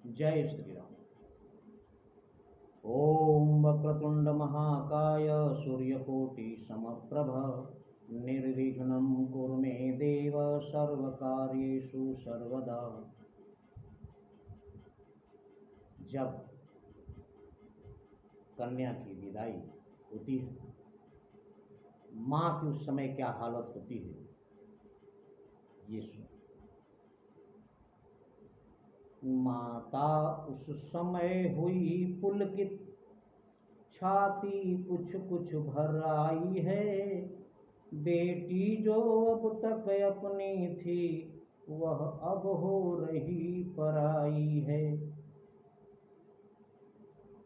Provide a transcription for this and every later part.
जय श्री राम। ओम वक्रतुंड महाकाय सूर्यकोटि समप्रभ निर्विघ्नं कुरु मे देव सर्वकार्येषु सर्वदा। जब कन्या की विदाई होती है, माँ की उस समय क्या हालत होती है ये सुनो। माता उस समय हुई पुलकित, छाती कुछ कुछ भर आई है। बेटी जो अब तक अपनी थी, वह अब हो रही पराई है।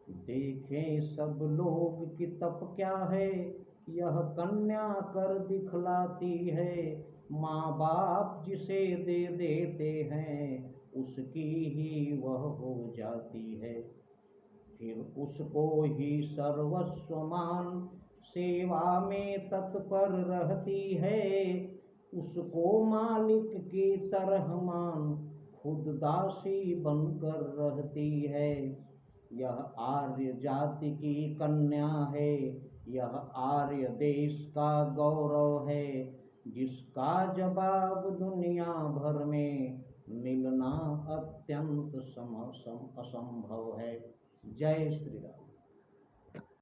देखें सब लोग कि तप क्या है, यह कन्या कर दिखलाती है। माँ बाप जिसे दे देते हैं, उसकी ही वह हो जाती है। फिर उसको ही सर्वस्व मान, सेवा में तत्पर रहती है। उसको मालिक की तरह मान, खुद दासी बनकर रहती है। यह आर्य जाति की कन्या है, यह आर्य देश का गौरव है, जिसका जवाब दुनिया भर में मिलना अत्यंत असंभव है। जय श्री राम।